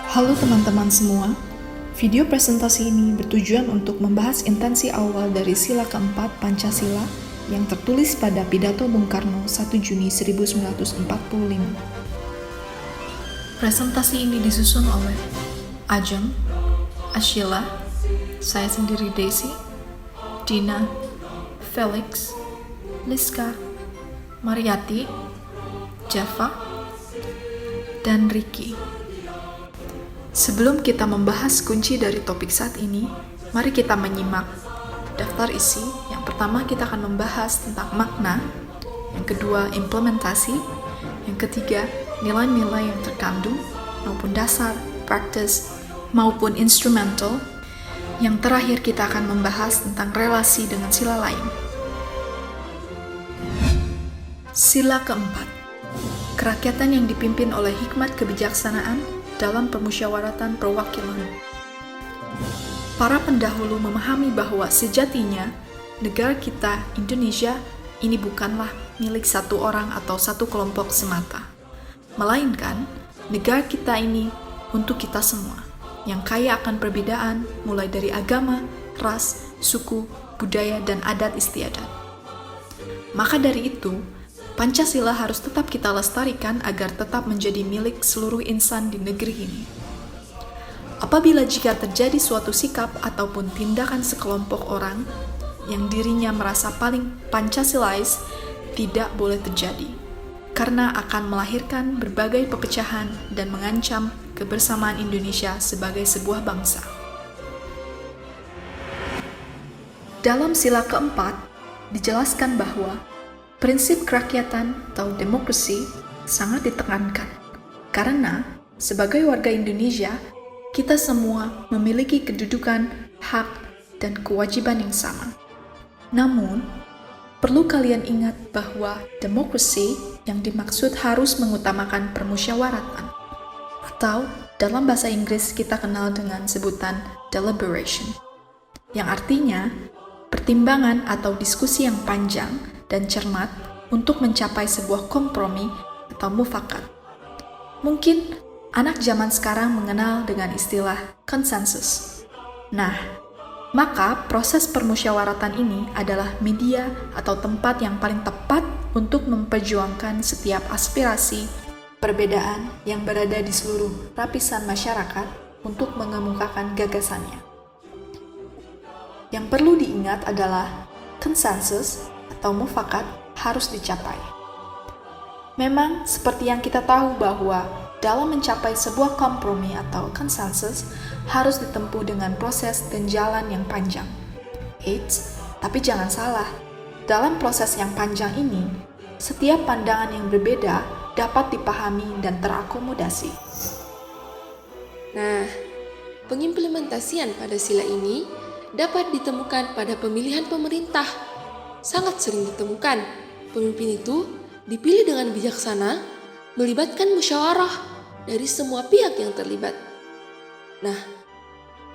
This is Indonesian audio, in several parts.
Halo teman-teman semua, video presentasi ini bertujuan untuk membahas intensi awal dari sila keempat Pancasila yang tertulis pada pidato Bung Karno 1 Juni 1945. Presentasi ini disusun oleh Ajeng, Ashila, saya sendiri Desi, Dina, Felix, Liska, Mariati, Java, dan Ricky. Sebelum kita membahas kunci dari topik saat ini, mari kita menyimak daftar isi. Yang pertama kita akan membahas tentang makna, yang kedua implementasi, yang ketiga nilai-nilai yang terkandung, maupun dasar, praktis, maupun instrumental. Yang terakhir kita akan membahas tentang relasi dengan sila lain. Sila keempat, kerakyatan yang dipimpin oleh hikmat kebijaksanaan dalam permusyawaratan perwakilan. Para pendahulu memahami bahwa sejatinya negara kita, Indonesia, ini bukanlah milik satu orang atau satu kelompok semata, melainkan negara kita ini untuk kita semua, yang kaya akan perbedaan mulai dari agama, ras, suku, budaya, dan adat istiadat. Maka dari itu, Pancasila harus tetap kita lestarikan agar tetap menjadi milik seluruh insan di negeri ini. Apabila jika terjadi suatu sikap ataupun tindakan sekelompok orang yang dirinya merasa paling Pancasilais, tidak boleh terjadi, karena akan melahirkan berbagai perpecahan dan mengancam kebersamaan Indonesia sebagai sebuah bangsa. Dalam sila keempat, dijelaskan bahwa prinsip kerakyatan atau demokrasi sangat ditekankan, karena sebagai warga Indonesia, kita semua memiliki kedudukan, hak, dan kewajiban yang sama. Namun, perlu kalian ingat bahwa demokrasi yang dimaksud harus mengutamakan permusyawaratan, atau dalam bahasa Inggris kita kenal dengan sebutan deliberation, yang artinya pertimbangan atau diskusi yang panjang dan cermat untuk mencapai sebuah kompromi atau mufakat. Mungkin anak zaman sekarang mengenal dengan istilah konsensus. Nah, maka proses permusyawaratan ini adalah media atau tempat yang paling tepat untuk memperjuangkan setiap aspirasi, perbedaan yang berada di seluruh lapisan masyarakat untuk mengemukakan gagasannya. Yang perlu diingat adalah konsensus atau mufakat harus dicapai. Memang seperti yang kita tahu bahwa dalam mencapai sebuah kompromi atau konsensus harus ditempuh dengan proses dan jalan yang panjang. Tapi jangan salah, dalam proses yang panjang ini, setiap pandangan yang berbeda dapat dipahami dan terakomodasi. Nah, pengimplementasian pada sila ini dapat ditemukan pada pemilihan pemerintah. Sangat sering ditemukan, pemimpin itu dipilih dengan bijaksana, melibatkan musyawarah dari semua pihak yang terlibat. Nah,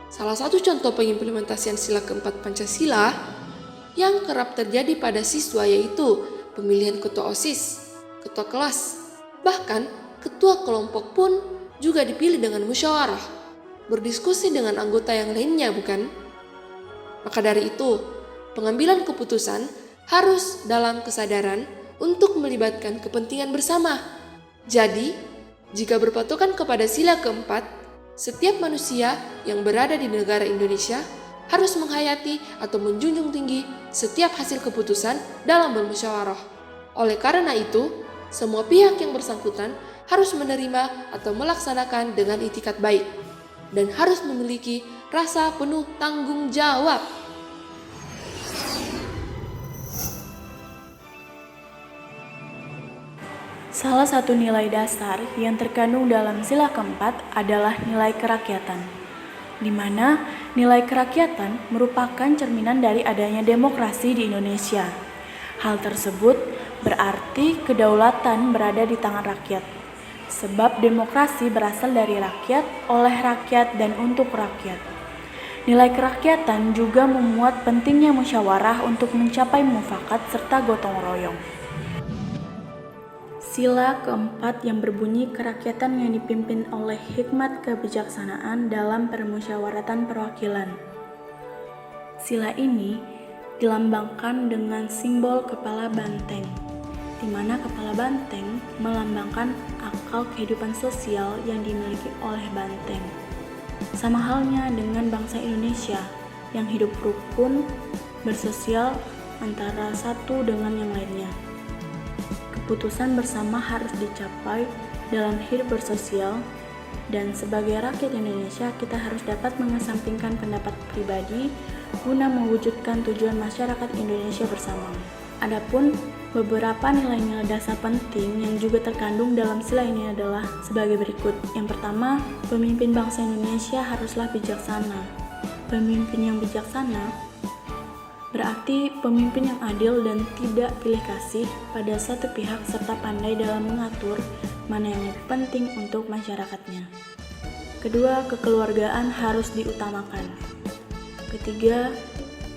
salah satu contoh pengimplementasian sila keempat Pancasila yang kerap terjadi pada siswa yaitu pemilihan ketua OSIS, ketua kelas, bahkan ketua kelompok pun juga dipilih dengan musyawarah, berdiskusi dengan anggota yang lainnya, bukan? Maka dari itu, pengambilan keputusan harus dalam kesadaran untuk melibatkan kepentingan bersama. Jadi, jika berpatokan kepada sila keempat, setiap manusia yang berada di negara Indonesia harus menghayati atau menjunjung tinggi setiap hasil keputusan dalam bermusyawarah. Oleh karena itu, semua pihak yang bersangkutan harus menerima atau melaksanakan dengan itikat baik dan harus memiliki rasa penuh tanggung jawab. Salah satu nilai dasar yang terkandung dalam sila keempat adalah nilai kerakyatan, di mana nilai kerakyatan merupakan cerminan dari adanya demokrasi di Indonesia. Hal tersebut berarti kedaulatan berada di tangan rakyat, sebab demokrasi berasal dari rakyat, oleh rakyat, dan untuk rakyat. Nilai kerakyatan juga memuat pentingnya musyawarah untuk mencapai mufakat serta gotong royong. Sila keempat yang berbunyi kerakyatan yang dipimpin oleh hikmat kebijaksanaan dalam permusyawaratan perwakilan. Sila ini dilambangkan dengan simbol kepala banteng, di mana kepala banteng melambangkan akal kehidupan sosial yang dimiliki oleh banteng. Sama halnya dengan bangsa Indonesia yang hidup rukun, bersosial antara satu dengan yang lainnya. Keputusan bersama harus dicapai dalam hidup bersosial, dan sebagai rakyat Indonesia kita harus dapat mengesampingkan pendapat pribadi guna mewujudkan tujuan masyarakat Indonesia bersama. Adapun beberapa nilai-nilai dasar penting yang juga terkandung dalam sila ini adalah sebagai berikut. Yang pertama, pemimpin bangsa Indonesia haruslah bijaksana. Pemimpin yang bijaksana berarti pemimpin yang adil dan tidak pilih kasih pada satu pihak serta pandai dalam mengatur mana yang lebih penting untuk masyarakatnya. Kedua, kekeluargaan harus diutamakan. Ketiga,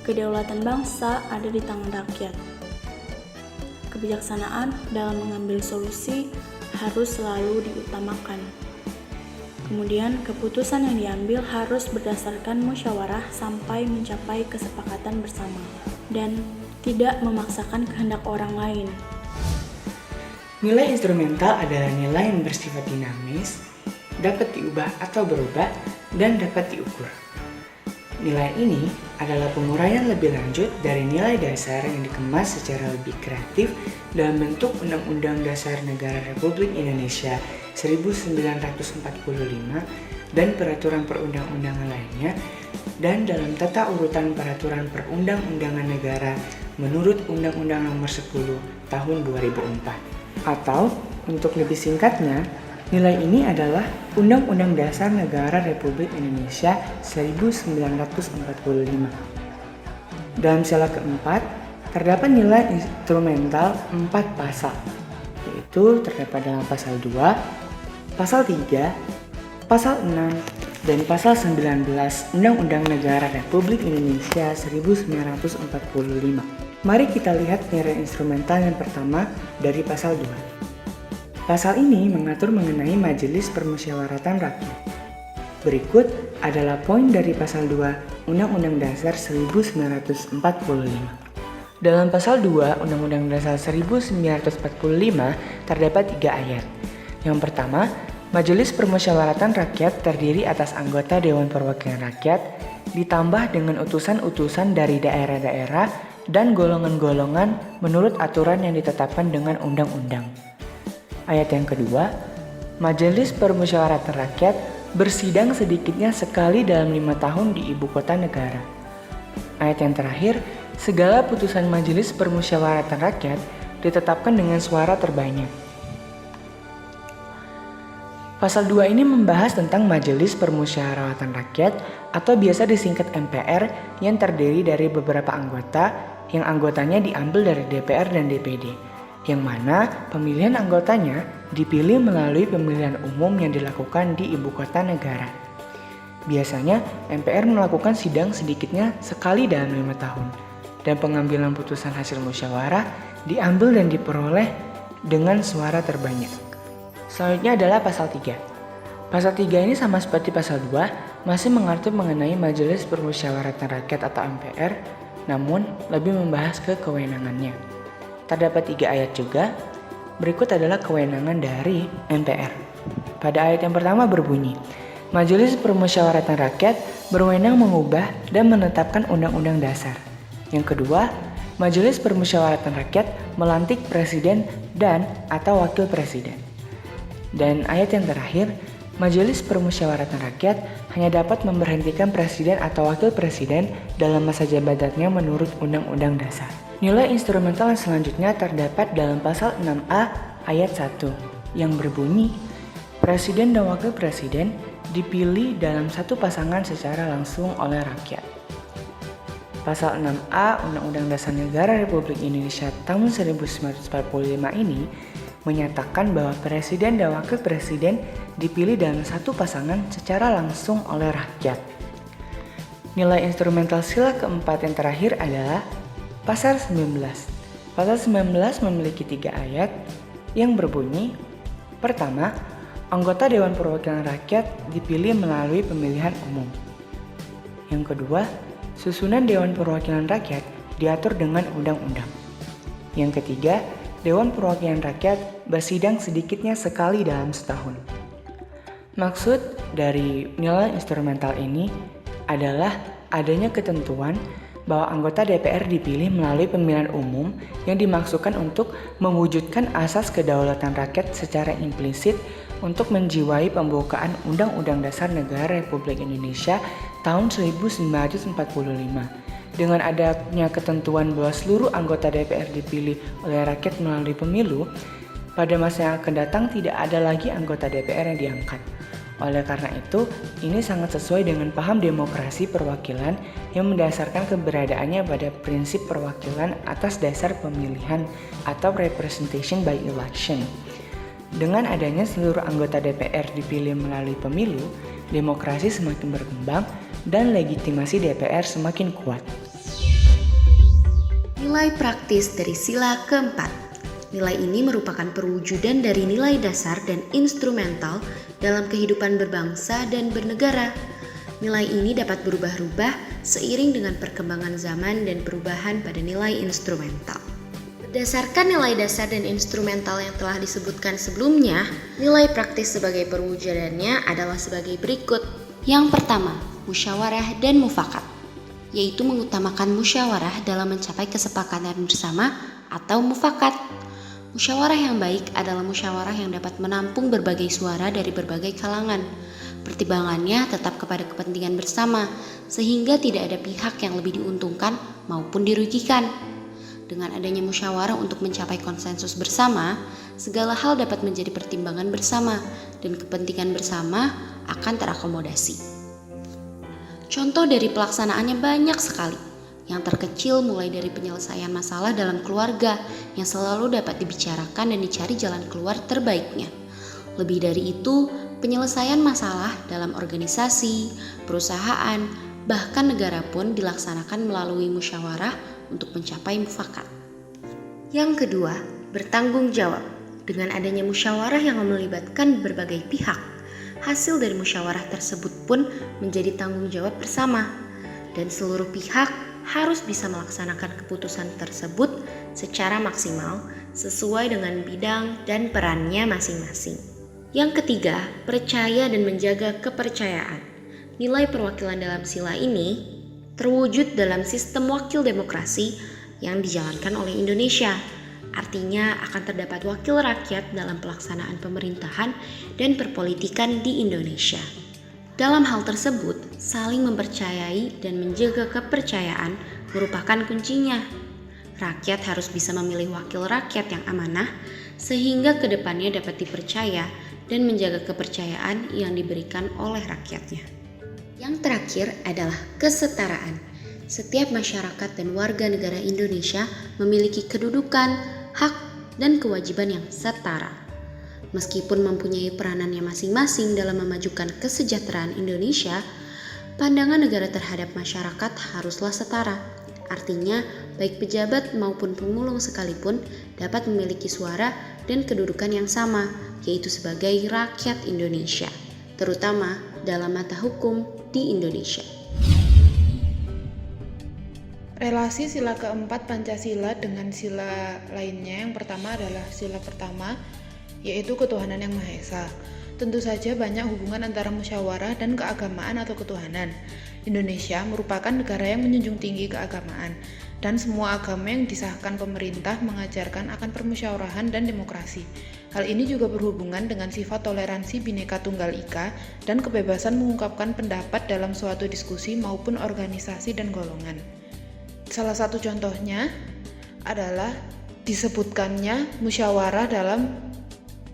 kedaulatan bangsa ada di tangan rakyat. Kebijaksanaan dalam mengambil solusi harus selalu diutamakan. Kemudian, keputusan yang diambil harus berdasarkan musyawarah sampai mencapai kesepakatan bersama dan tidak memaksakan kehendak orang lain. Nilai instrumental adalah nilai yang bersifat dinamis, dapat diubah atau berubah, dan dapat diukur. Nilai ini adalah penguraian lebih lanjut dari nilai dasar yang dikemas secara lebih kreatif dalam bentuk Undang-Undang Dasar Negara Republik Indonesia 1945 dan peraturan perundang-undangan lainnya, dan dalam tata urutan peraturan perundang-undangan negara menurut Undang-Undang Nomor 10 Tahun 2004. Atau untuk lebih singkatnya, nilai ini adalah Undang-Undang Dasar Negara Republik Indonesia 1945. Dalam sila keempat, terdapat nilai instrumental 4 pasal, yaitu terdapat dalam pasal 2, pasal 3, pasal 6, dan pasal 19 Undang-Undang Negara Republik Indonesia 1945. Mari kita lihat nilai instrumental yang pertama dari pasal 2. Pasal ini mengatur mengenai Majelis Permusyawaratan Rakyat. Berikut adalah poin dari pasal 2 Undang-Undang Dasar 1945. Dalam pasal 2 Undang-Undang Dasar 1945 terdapat 3 ayat. Yang pertama, Majelis Permusyawaratan Rakyat terdiri atas anggota Dewan Perwakilan Rakyat, ditambah dengan utusan-utusan dari daerah-daerah dan golongan-golongan menurut aturan yang ditetapkan dengan undang-undang. Ayat yang kedua, Majelis Permusyawaratan Rakyat bersidang sedikitnya sekali dalam 5 tahun di ibu kota negara. Ayat yang terakhir, segala putusan Majelis Permusyawaratan Rakyat ditetapkan dengan suara terbanyak. Pasal 2 ini membahas tentang Majelis Permusyawaratan Rakyat atau biasa disingkat MPR yang terdiri dari beberapa anggota yang anggotanya diambil dari DPR dan DPD, yang mana pemilihan anggotanya dipilih melalui pemilihan umum yang dilakukan di ibu kota negara. Biasanya MPR melakukan sidang sedikitnya sekali dalam 5 tahun, dan pengambilan putusan hasil musyawarah diambil dan diperoleh dengan suara terbanyak. Selanjutnya adalah pasal 3. Pasal 3 ini sama seperti pasal 2, masih mengatur mengenai Majelis Permusyawaratan Rakyat atau MPR, namun lebih membahas ke kewenangannya. Terdapat 3 ayat juga. Berikut adalah kewenangan dari MPR. Pada ayat yang pertama berbunyi, Majelis Permusyawaratan Rakyat berwenang mengubah dan menetapkan undang-undang dasar. Yang kedua, Majelis Permusyawaratan Rakyat melantik presiden dan atau wakil presiden. Dan ayat yang terakhir, Majelis Permusyawaratan Rakyat hanya dapat memberhentikan presiden atau wakil presiden dalam masa jabatannya menurut Undang-Undang Dasar. Nilai instrumental yang selanjutnya terdapat dalam pasal 6A ayat 1 yang berbunyi, Presiden dan Wakil Presiden dipilih dalam satu pasangan secara langsung oleh rakyat. Pasal 6A Undang-Undang Dasar Negara Republik Indonesia tahun 1945 ini menyatakan bahwa Presiden dan Wakil Presiden dipilih dalam satu pasangan secara langsung oleh rakyat. Nilai instrumental sila keempat yang terakhir adalah Pasal 19. Pasal 19 memiliki 3 ayat, yang berbunyi, pertama, anggota Dewan Perwakilan Rakyat dipilih melalui pemilihan umum. Yang kedua, susunan Dewan Perwakilan Rakyat diatur dengan undang-undang. Yang ketiga, Dewan Perwakilan Rakyat bersidang sedikitnya sekali dalam setahun. Maksud dari nilai instrumental ini adalah adanya ketentuan bahwa anggota DPR dipilih melalui pemilihan umum yang dimaksudkan untuk mewujudkan asas kedaulatan rakyat secara implisit untuk menjiwai pembukaan Undang-Undang Dasar Negara Republik Indonesia tahun 1945. Dengan adanya ketentuan bahwa seluruh anggota DPR dipilih oleh rakyat melalui pemilu, pada masa yang akan datang tidak ada lagi anggota DPR yang diangkat. Oleh karena itu, ini sangat sesuai dengan paham demokrasi perwakilan yang mendasarkan keberadaannya pada prinsip perwakilan atas dasar pemilihan atau representation by election. Dengan adanya seluruh anggota DPR dipilih melalui pemilu, demokrasi semakin berkembang dan legitimasi DPR semakin kuat. Nilai praktis dari sila keempat. Nilai ini merupakan perwujudan dari nilai dasar dan instrumental dalam kehidupan berbangsa dan bernegara. Nilai ini dapat berubah-ubah seiring dengan perkembangan zaman dan perubahan pada nilai instrumental. Berdasarkan nilai dasar dan instrumental yang telah disebutkan sebelumnya, nilai praktis sebagai perwujudannya adalah sebagai berikut. Yang pertama, musyawarah dan mufakat, yaitu mengutamakan musyawarah dalam mencapai kesepakatan bersama atau mufakat. Musyawarah yang baik adalah musyawarah yang dapat menampung berbagai suara dari berbagai kalangan. Pertimbangannya tetap kepada kepentingan bersama, sehingga tidak ada pihak yang lebih diuntungkan maupun dirugikan. Dengan adanya musyawarah untuk mencapai konsensus bersama, segala hal dapat menjadi pertimbangan bersama, dan kepentingan bersama akan terakomodasi. Contoh dari pelaksanaannya banyak sekali. Yang terkecil mulai dari penyelesaian masalah dalam keluarga yang selalu dapat dibicarakan dan dicari jalan keluar terbaiknya. Lebih dari itu, penyelesaian masalah dalam organisasi, perusahaan, bahkan negara pun dilaksanakan melalui musyawarah untuk mencapai mufakat. Yang kedua, bertanggung jawab. Dengan adanya musyawarah yang melibatkan berbagai pihak, hasil dari musyawarah tersebut pun menjadi tanggung jawab bersama, dan seluruh pihak harus bisa melaksanakan keputusan tersebut secara maksimal sesuai dengan bidang dan perannya masing-masing. Yang ketiga, percaya dan menjaga kepercayaan. Nilai perwakilan dalam sila ini terwujud dalam sistem wakil demokrasi yang dijalankan oleh Indonesia. Artinya akan terdapat wakil rakyat dalam pelaksanaan pemerintahan dan perpolitikan di Indonesia. Dalam hal tersebut, saling mempercayai dan menjaga kepercayaan merupakan kuncinya. Rakyat harus bisa memilih wakil rakyat yang amanah, sehingga kedepannya dapat dipercaya dan menjaga kepercayaan yang diberikan oleh rakyatnya. Yang terakhir adalah kesetaraan. Setiap masyarakat dan warga negara Indonesia memiliki kedudukan, hak, dan kewajiban yang setara. Meskipun mempunyai peranannya masing-masing dalam memajukan kesejahteraan Indonesia, pandangan negara terhadap masyarakat haruslah setara. Artinya, baik pejabat maupun pemulung sekalipun dapat memiliki suara dan kedudukan yang sama, yaitu sebagai rakyat Indonesia, terutama dalam mata hukum di Indonesia. Relasi sila keempat Pancasila dengan sila lainnya, yang pertama adalah sila pertama, yaitu ketuhanan yang Maha Esa. Tentu saja banyak hubungan antara musyawarah dan keagamaan atau ketuhanan. Indonesia merupakan negara yang menjunjung tinggi keagamaan, dan semua agama yang disahkan pemerintah mengajarkan akan permusyawarahan dan demokrasi. Hal ini juga berhubungan dengan sifat toleransi Bhinneka Tunggal Ika dan kebebasan mengungkapkan pendapat dalam suatu diskusi maupun organisasi dan golongan. Salah satu contohnya adalah disebutkannya musyawarah dalam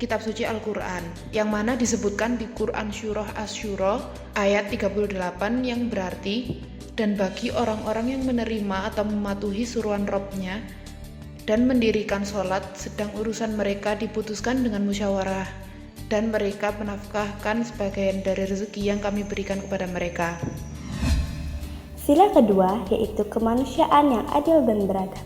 Kitab Suci Al-Quran, yang mana disebutkan di Quran Surah Asy-Syura ayat 38 yang berarti, dan bagi orang-orang yang menerima atau mematuhi suruhan Rabb-nya dan mendirikan sholat sedang urusan mereka diputuskan dengan musyawarah, dan mereka menafkahkan sebagian dari rezeki yang kami berikan kepada mereka. Sila kedua yaitu kemanusiaan yang adil dan beradab.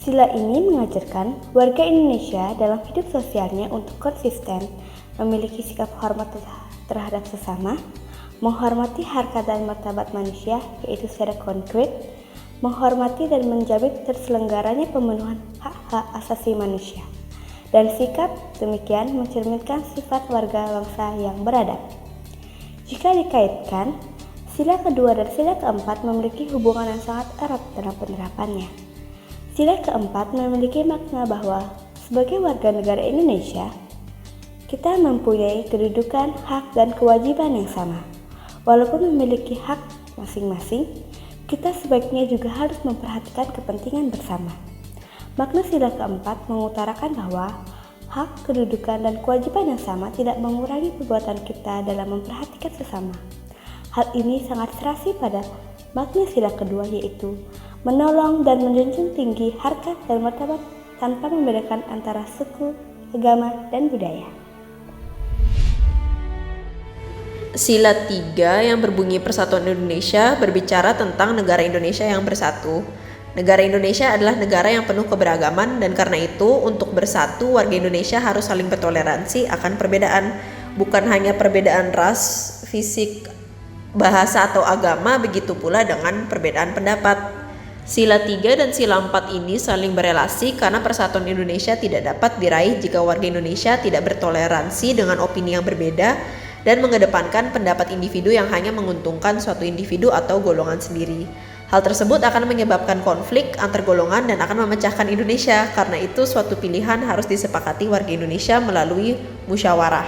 Sila ini mengajarkan warga Indonesia dalam hidup sosialnya untuk konsisten, memiliki sikap hormat terhadap sesama, menghormati harkat dan martabat manusia yaitu secara konkret, menghormati dan menjamin terselenggaranya pemenuhan hak-hak asasi manusia. Dan sikap demikian mencerminkan sifat warga bangsa yang beradab. Jika dikaitkan, sila kedua dan sila keempat memiliki hubungan yang sangat erat dalam penerapannya. Sila keempat memiliki makna bahwa sebagai warga negara Indonesia, kita mempunyai kedudukan, hak, dan kewajiban yang sama. Walaupun memiliki hak masing-masing, kita sebaiknya juga harus memperhatikan kepentingan bersama. Makna sila keempat mengutarakan bahwa hak, kedudukan, dan kewajiban yang sama tidak mengurangi perbuatan kita dalam memperhatikan sesama. Hal ini sangat serasi pada makna sila kedua, yaitu menolong dan menjunjung tinggi harkat dan martabat tanpa membedakan antara suku, agama, dan budaya. Sila 3 yang berbunyi Persatuan Indonesia berbicara tentang negara Indonesia yang bersatu. Negara Indonesia adalah negara yang penuh keberagaman dan karena itu untuk bersatu warga Indonesia harus saling bertoleransi akan perbedaan. Bukan hanya perbedaan ras, fisik, bahasa atau agama, begitu pula dengan perbedaan pendapat. Sila 3 dan sila 4 ini saling berelasi karena persatuan Indonesia tidak dapat diraih jika warga Indonesia tidak bertoleransi dengan opini yang berbeda dan mengedepankan pendapat individu yang hanya menguntungkan suatu individu atau golongan sendiri. Hal tersebut akan menyebabkan konflik antar golongan dan akan memecahkan Indonesia. Karena itu suatu pilihan harus disepakati warga Indonesia melalui musyawarah.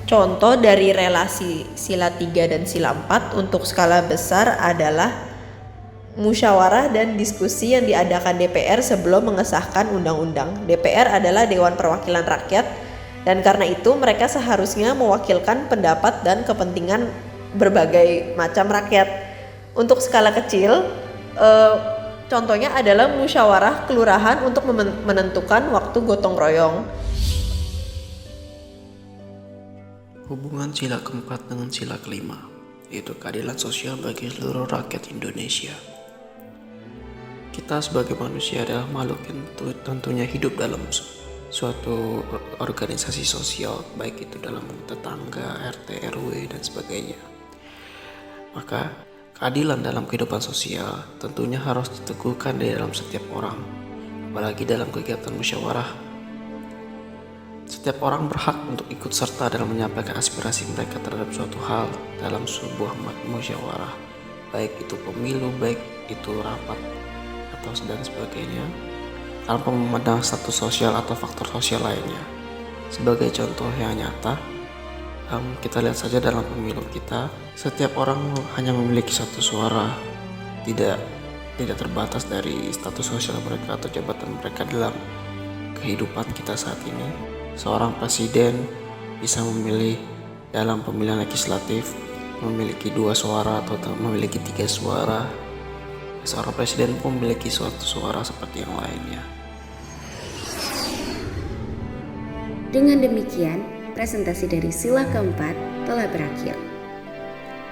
Contoh dari relasi sila 3 dan sila 4 untuk skala besar adalah musyawarah dan diskusi yang diadakan DPR sebelum mengesahkan undang-undang. DPR adalah Dewan Perwakilan Rakyat dan karena itu mereka seharusnya mewakilkan pendapat dan kepentingan berbagai macam rakyat. Untuk skala kecil, contohnya adalah musyawarah kelurahan untuk menentukan waktu gotong royong. Hubungan sila keempat dengan sila kelima, yaitu keadilan sosial bagi seluruh rakyat Indonesia. Kita sebagai manusia adalah makhluk yang tentunya hidup dalam suatu organisasi sosial, baik itu dalam tetangga, RT, RW, dan sebagainya. Maka keadilan dalam kehidupan sosial tentunya harus diteguhkan di dalam setiap orang, apalagi dalam kegiatan musyawarah. Setiap orang berhak untuk ikut serta dalam menyampaikan aspirasi mereka terhadap suatu hal dalam sebuah musyawarah, baik itu pemilu, baik itu rapat, atau dan sebagainya, tanpa memandang status sosial atau faktor sosial lainnya. Sebagai contoh yang nyata, kita lihat saja dalam pemilu kita, setiap orang hanya memiliki satu suara, tidak terbatas dari status sosial mereka atau jabatan mereka dalam kehidupan kita saat ini. Seorang presiden bisa memilih dalam pemilihan legislatif memiliki 2 suara atau memiliki 3 suara. Seorang presiden pun memiliki suatu suara seperti yang lainnya. Dengan demikian, presentasi dari sila keempat telah berakhir.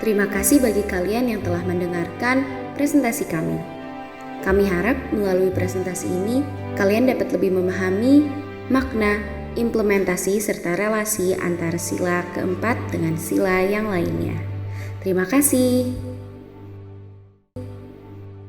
Terima kasih bagi kalian yang telah mendengarkan presentasi kami. Kami harap melalui presentasi ini, kalian dapat lebih memahami makna, implementasi, serta relasi antara sila keempat dengan sila yang lainnya. Terima kasih.